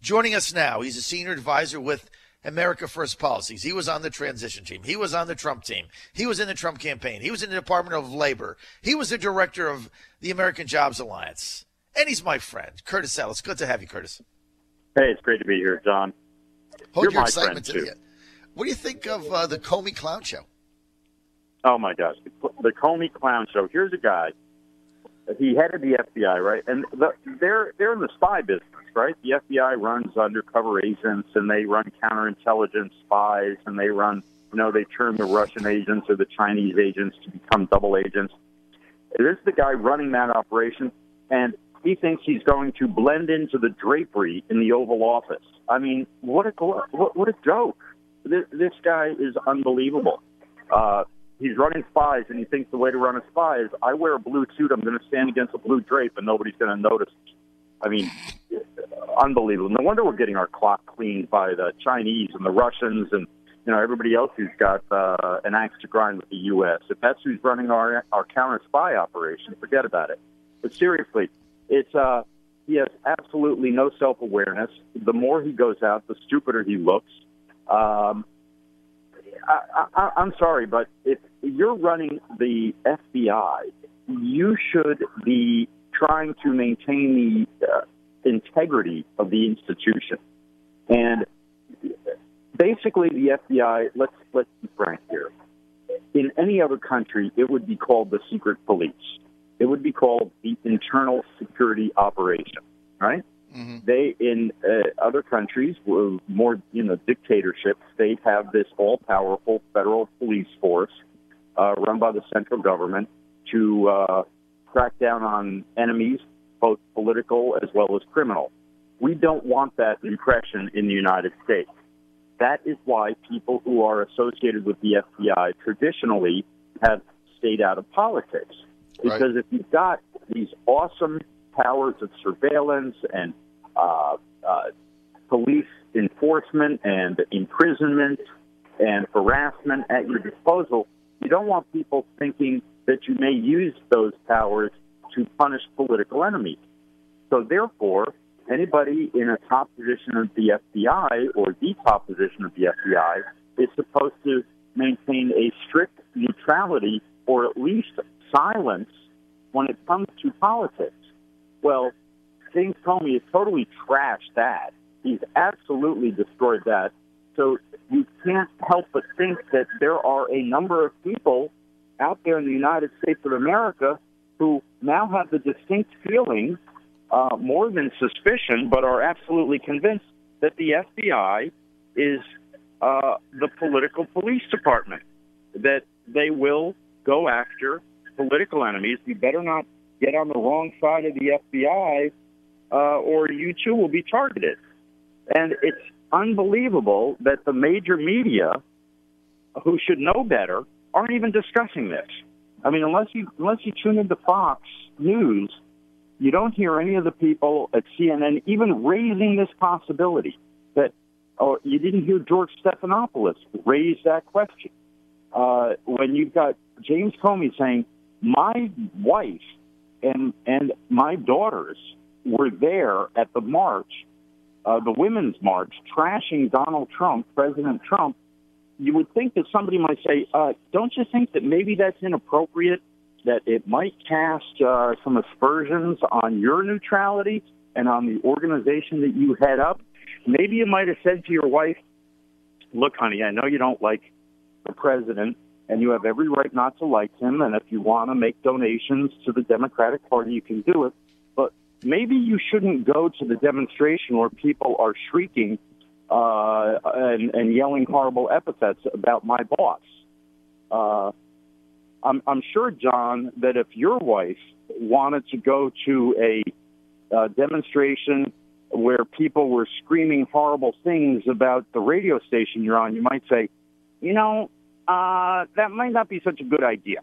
Joining us now, he's a senior advisor with America First Policies. He was on the transition team. He was on the Trump team. He was in the Trump campaign. He was in the Department of Labor. He was the director of the American Jobs Alliance. And he's my friend, Curtis Ellis. Good to have you, Curtis. Hey, it's great to be here, John. Hold your excitement to the end. What do you think of the Comey Clown Show? Oh, my gosh. The Comey Clown Show. Here's a guy. He headed the FBI, right? And they're in the spy business, right? The FBI runs undercover agents, and they run counterintelligence spies, and they run, they turn the Russian agents or the Chinese agents to become double agents. This is the guy running that operation, and he thinks he's going to blend into the drapery in the Oval Office. I mean, what a joke. This guy is unbelievable. He's running spies, and he thinks the way to run a spy is, I wear a blue suit, I'm going to stand against a blue drape, and nobody's going to notice me. I mean, unbelievable. No wonder we're getting our clock cleaned by the Chinese and the Russians and, everybody else who's got an axe to grind with the U.S. If that's who's running our counter-spy operation, forget about it. But seriously, he has absolutely no self-awareness. The more he goes out, the stupider he looks. I'm sorry, but if you're running the FBI, you should be trying to maintain the integrity of the institution. And basically, the FBI, let's be frank here. In any other country, it would be called the secret police. It would be called the internal security operation, right? Mm-hmm. They, in other countries, were more, dictatorships, they have this all-powerful federal police force run by the central government to crack down on enemies, both political as well as criminal. We don't want that impression in the United States. That is why people who are associated with the FBI traditionally have stayed out of politics. Because if you've got these awesome powers of surveillance and police enforcement and imprisonment and harassment at your disposal, you don't want people thinking that you may use those powers to punish political enemies. So therefore, anybody in a top position of the FBI or the top position of the FBI is supposed to maintain a strict neutrality or at least silence when it comes to politics. Well, James Comey has totally trashed that. He's absolutely destroyed that. So you can't help but think that there are a number of people out there in the United States of America who now have the distinct feeling, more than suspicion, but are absolutely convinced that the FBI is the political police department, that they will go after political enemies. You better not get on the wrong side of the FBI, or you too will be targeted. And it's unbelievable that the major media, who should know better, aren't even discussing this. I mean, unless you tune into Fox News, you don't hear any of the people at CNN even raising this possibility. That, or you didn't hear George Stephanopoulos raise that question. When you've got James Comey saying, my wife and my daughters were there at the march, the Women's March, trashing Donald Trump, President Trump, you would think that somebody might say, don't you think that maybe that's inappropriate, that it might cast some aspersions on your neutrality and on the organization that you head up? Maybe you might have said to your wife, look, honey, I know you don't like the president, and you have every right not to like him, and if you want to make donations to the Democratic Party, you can do it. But maybe you shouldn't go to the demonstration where people are shrieking and yelling horrible epithets about my boss. I'm sure, John, that if your wife wanted to go to a demonstration where people were screaming horrible things about the radio station you're on, you might say, that might not be such a good idea.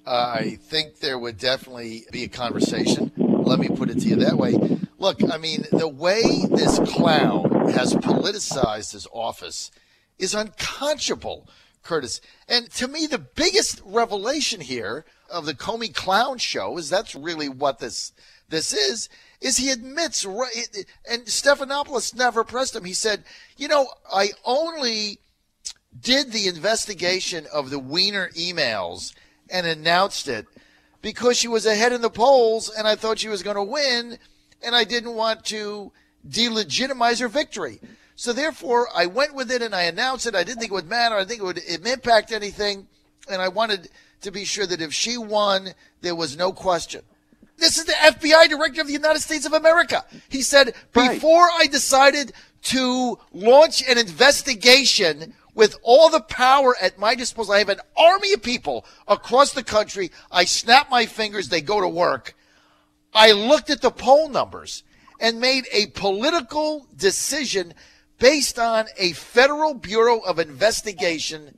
I think there would definitely be a conversation. Let me put it to you that way. Look, I mean, the way this clown has politicized his office is unconscionable, Curtis. And to me, the biggest revelation here of the Comey Clown Show is that's really what this this is he admits, right, and Stephanopoulos never pressed him. He said, I only did the investigation of the Wiener emails and announced it because she was ahead in the polls and I thought she was going to win and I didn't want to delegitimize her victory. So therefore, I went with it and I announced it. I didn't think it would matter. I didn't think it would impact anything. And I wanted to be sure that if she won, there was no question. This is the FBI director of the United States of America. He said, before I decided to launch an investigation with all the power at my disposal, I have an army of people across the country. I snap my fingers, they go to work. I looked at the poll numbers and made a political decision based on a Federal Bureau of Investigation.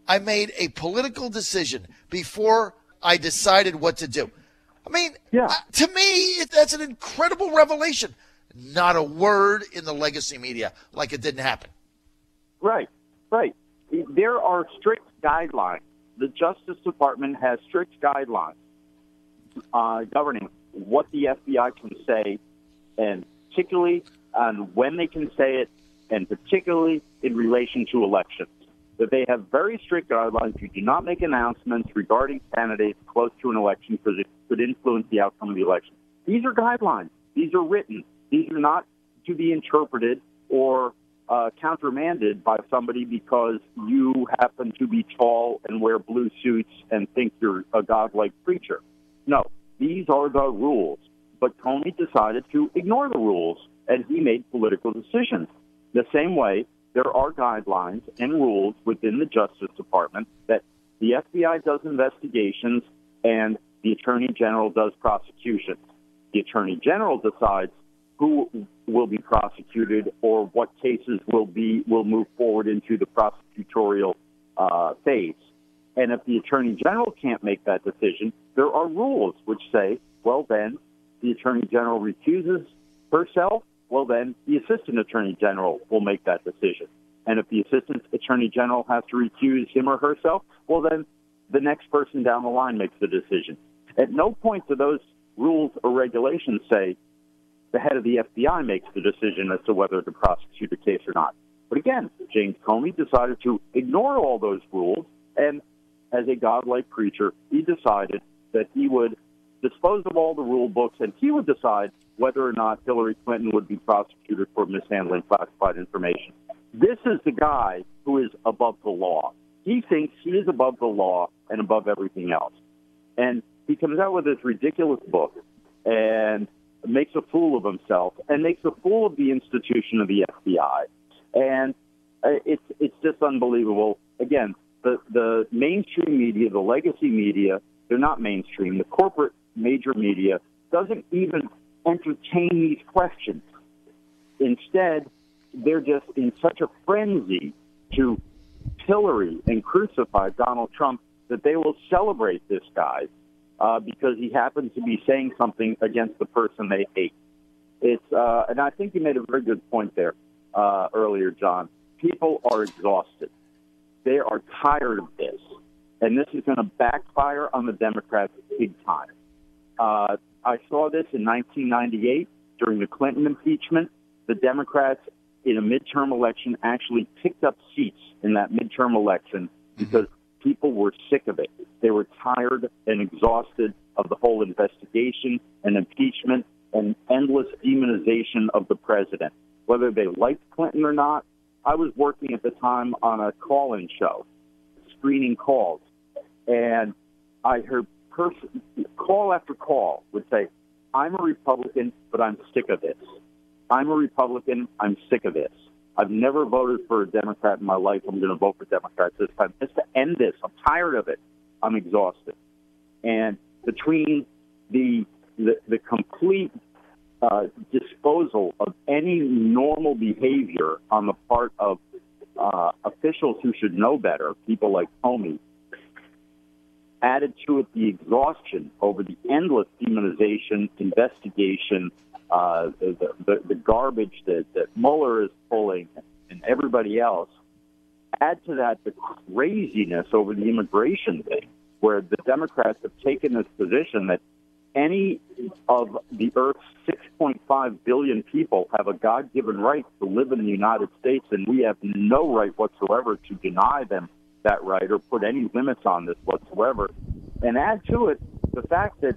I made a political decision before I decided what to do. I mean, to me, that's an incredible revelation. Not a word in the legacy media like it didn't happen. Right. There are strict guidelines. The Justice Department has strict guidelines governing what the FBI can say, and particularly on when they can say it, and particularly in relation to elections. That they have very strict guidelines. You do not make announcements regarding candidates close to an election because it could influence the outcome of the election. These are guidelines. These are written. These are not to be interpreted or countermanded by somebody because you happen to be tall and wear blue suits and think you're a godlike preacher. No, these are the rules. But Comey decided to ignore the rules, and he made political decisions. The same way, there are guidelines and rules within the Justice Department that the FBI does investigations and the Attorney General does prosecutions. The Attorney General decides who will be prosecuted or what cases will move forward into the prosecutorial phase. And if the Attorney General can't make that decision, there are rules which say, well, then the Attorney General recuses herself, well, then the Assistant Attorney General will make that decision. And if the Assistant Attorney General has to recuse him or herself, well, then the next person down the line makes the decision. At no point do those rules or regulations say the head of the FBI makes the decision as to whether to prosecute a case or not. But again, James Comey decided to ignore all those rules, and as a godlike preacher, he decided that he would dispose of all the rule books, and he would decide whether or not Hillary Clinton would be prosecuted for mishandling classified information. This is the guy who is above the law. He thinks he is above the law and above everything else. And he comes out with this ridiculous book and makes a fool of himself and makes a fool of the institution of the FBI. And it's just unbelievable. Again, the mainstream media, the legacy media, they're not mainstream. The corporate major media doesn't even entertain these questions. Instead, they're just in such a frenzy to pillory and crucify Donald Trump that they will celebrate this guy because he happens to be saying something against the person they hate. And I think you made a very good point there earlier, John. People are exhausted. They are tired of this. And this is going to backfire on the Democrats big time. I saw this in 1998 during the Clinton impeachment. The Democrats in a midterm election actually picked up seats in that midterm election because people were sick of it. They were tired and exhausted of the whole investigation and impeachment and endless demonization of the president. Whether they liked Clinton or not, I was working at the time on a call-in show, screening calls, and I heard call after call would say, I'm a Republican, but I'm sick of this. I'm a Republican, I'm sick of this. I've never voted for a Democrat in my life. I'm going to vote for Democrats this time. Just to end this. I'm tired of it. I'm exhausted. And between the complete disposal of any normal behavior on the part of officials who should know better, people like Comey, added to it the exhaustion over the endless demonization, investigation, the garbage that Mueller is pulling and everybody else. Add to that the craziness over the immigration thing, where the Democrats have taken this position that any of the Earth's 6.5 billion people have a God-given right to live in the United States, and we have no right whatsoever to deny them that right or put any limits on this whatsoever. And add to it the fact that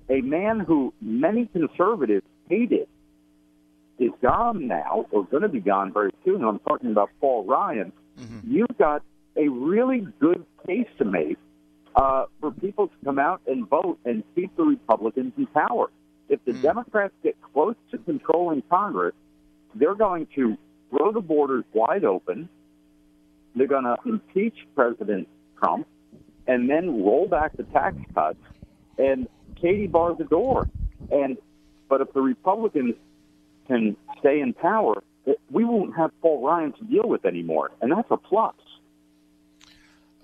a man who many conservatives hated is gone now, or going to be gone very soon. I'm talking about Paul Ryan. Mm-hmm. You've got a really good case to make for people to come out and vote and keep the Republicans in power. If the Democrats get close to controlling Congress, they're going to throw the borders wide open. They're going to impeach President Trump and then roll back the tax cuts and Katie bars the door. But if the Republicans can stay in power, we won't have Paul Ryan to deal with anymore, and that's a plus.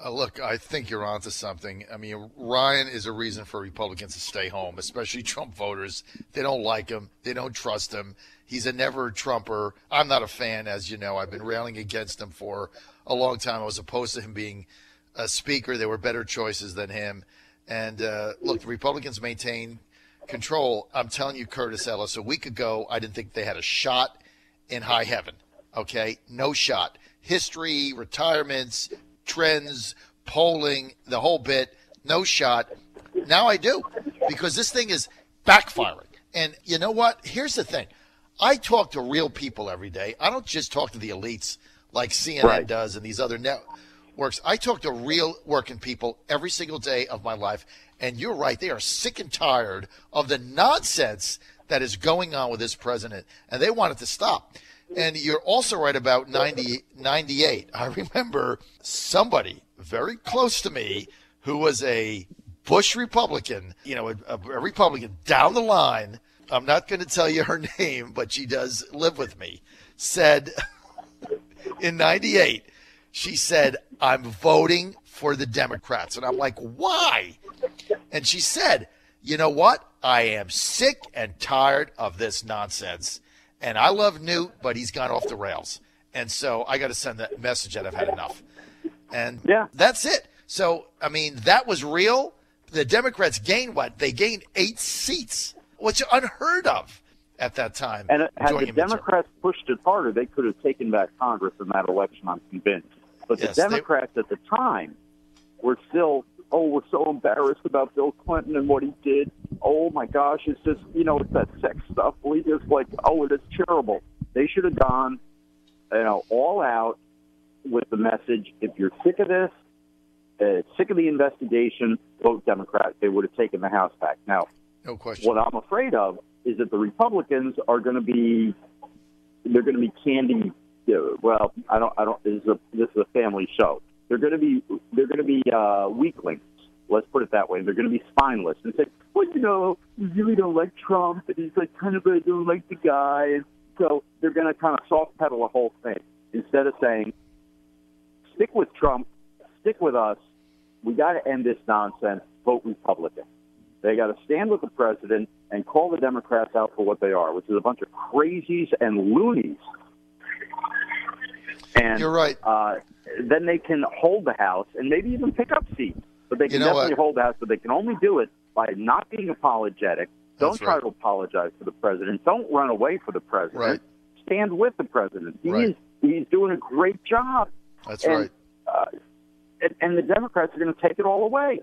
Look, I think you're onto something. I mean, Ryan is a reason for Republicans to stay home, especially Trump voters. They don't like him. They don't trust him. He's a never-Trumper. I'm not a fan, as you know. I've been railing against him for a long time. I was opposed to him being a speaker. There were better choices than him. And, look, the Republicans maintain control. I'm telling you, Curtis, Ellis, a week ago, I didn't think they had a shot in high heaven, okay? No shot. History, retirements, trends, polling, the whole bit, no shot. Now I do, because this thing is backfiring. And you know what? Here's the thing. I talk to real people every day. I don't just talk to the elites like CNN does and these other networks. I talk to real working people every single day of my life. And you're right. They are sick and tired of the nonsense that is going on with this president, and they want it to stop. And you're also right about 98. I remember somebody very close to me who was a Bush Republican, you know, a Republican down the line. I'm not going to tell you her name, but she does live with me, said in 98, she said, I'm voting for the Democrats. And I'm like, why? And she said, you know what? I am sick and tired of this nonsense. And I love Newt, but he's gone off the rails. And so I got to send that message that I've had enough. And that's it. So, I mean, that was real. The Democrats gained what? They gained 8 seats, which is unheard of at that time. And had the Democrats pushed it harder, they could have taken back Congress in that election, I'm convinced. But the Democrats at the time were still, we're so embarrassed about Bill Clinton and what he did. Oh, my gosh, it's just, it's that sex stuff. We just like, it is terrible. They should have gone, all out with the message, if you're sick of this, sick of the investigation, vote Democrat. They would have taken the House back. Now, no question. What I'm afraid of is that the Republicans are going to be, they're going to be candy. Well, I don't. This is a family show. They're going to be weaklings. Let's put it that way. They're going to be spineless and say, well, we really don't like Trump, and he's like kind of don't like the guy, and so they're going to kind of soft pedal the whole thing instead of saying, stick with Trump, stick with us. We got to end this nonsense. Vote Republican. They got to stand with the president and call the Democrats out for what they are, which is a bunch of crazies and loonies. And you're right. Then they can hold the House and maybe even pick up seats. But they can definitely hold the House, but they can only do it by not being apologetic. Don't try to apologize for the president. Don't run away for the president. Right. Stand with the president. He's doing a great job. That's right. And the Democrats are going to take it all away.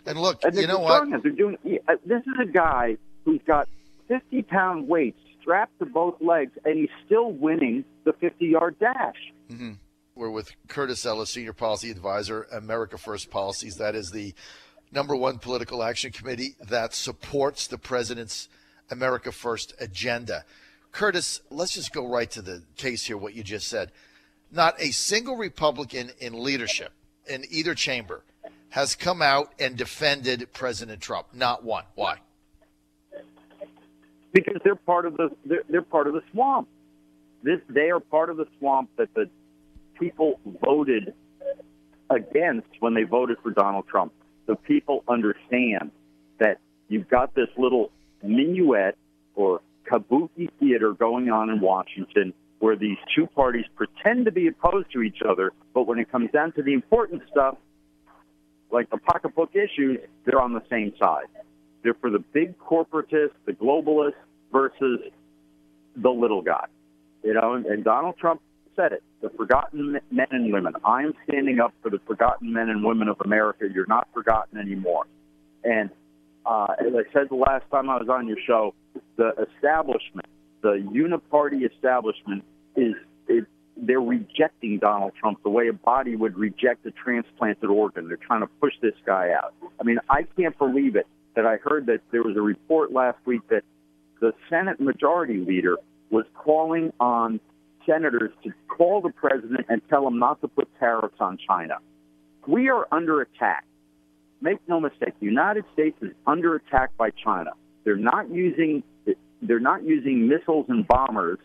And look, and you know what? They're doing. This is a guy who's got 50-pound weights strapped to both legs, and he's still winning the 50-yard dash. Mm-hmm. We're with Curtis Ellis, Senior Policy Advisor, America First Policies. That is the #1 political action committee that supports the president's America First agenda. Curtis, let's just go right to the case here, what you just said. Not a single Republican in leadership in either chamber has come out and defended President Trump. Not one. Why? Because they're part of the swamp. They are part of the swamp that the people voted against when they voted for Donald Trump. The people understand that you've got this little minuet or kabuki theater going on in Washington where these two parties pretend to be opposed to each other, but when it comes down to the important stuff, like the pocketbook issues, they're on the same side. They're for the big corporatists, the globalists, versus the little guy. And Donald Trump said it, the forgotten men and women. I am standing up for the forgotten men and women of America. You're not forgotten anymore. And as I said the last time I was on your show, the establishment, the uniparty establishment, they're rejecting Donald Trump the way a body would reject a transplanted organ. They're trying to push this guy out. I mean, I can't believe it that I heard that there was a report last week that the Senate Majority Leader was calling on senators to call the president and tell him not to put tariffs on China. We are under attack. Make no mistake, the United States is under attack by China. They're not using missiles and bombers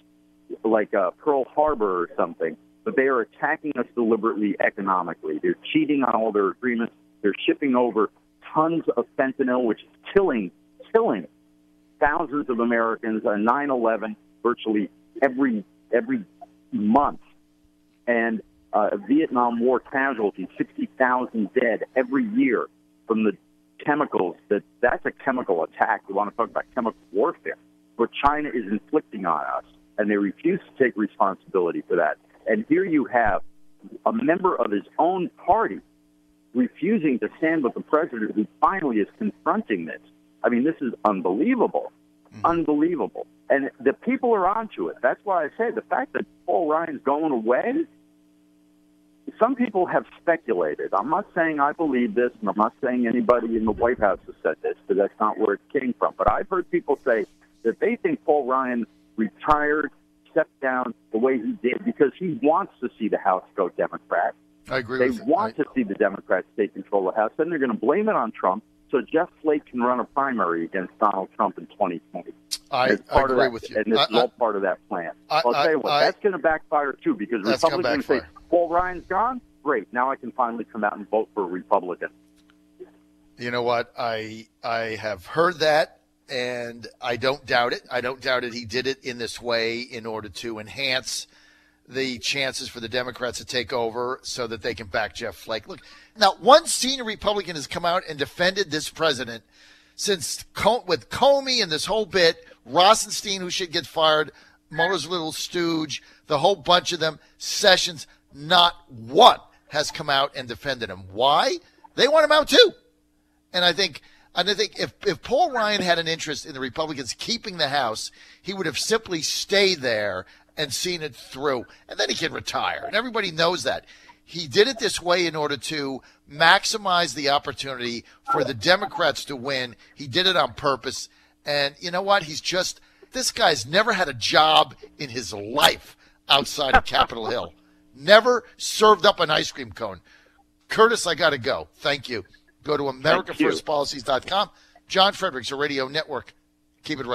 like Pearl Harbor or something, but they are attacking us deliberately economically. They're cheating on all their agreements. They're shipping over tons of fentanyl, which is killing thousands of Americans on 9/11 virtually every month. And Vietnam War casualties, 60,000 dead every year from the chemicals. That's a chemical attack. We want to talk about chemical warfare, what China is inflicting on us, and they refuse to take responsibility for that. And here you have a member of his own party refusing to stand with the president, who finally is confronting this. I mean, this is unbelievable. Unbelievable. And the people are onto it. That's why I say the fact that Paul Ryan's going away, some people have speculated. I'm not saying I believe this, and I'm not saying anybody in the White House has said this, because that's not where it came from. But I've heard people say that they think Paul Ryan retired, stepped down the way he did because he wants to see the House go Democrat. I agree with you. They want to see the Democrats take control of the House. Then they're going to blame it on Trump so Jeff Flake can run a primary against Donald Trump in 2020. I agree with you. And this is all part of that plan. I'll tell you what, that's going to backfire, too, because Republicans say, Paul Ryan's gone? Great. Now I can finally come out and vote for a Republican. You know what? I have heard that, and I don't doubt it. I don't doubt it. He did it in this way in order to enhance the chances for the Democrats to take over so that they can back Jeff Flake. Look, now, one senior Republican has come out and defended this president since with Comey and this whole bit, Rosenstein, who should get fired, Mueller's little stooge, the whole bunch of them, Sessions, not one has come out and defended him. Why? They want him out too. And I think if Paul Ryan had an interest in the Republicans keeping the House, he would have simply stayed there and seen it through, and then he can retire. And everybody knows that. He did it this way in order to maximize the opportunity for the Democrats to win. He did it on purpose. And you know what? This guy's never had a job in his life outside of Capitol Hill. Never served up an ice cream cone. Curtis, I got to go. Thank you. Go to AmericaFirstPolicies.com. John Fredericks Radio Network. Keep it right.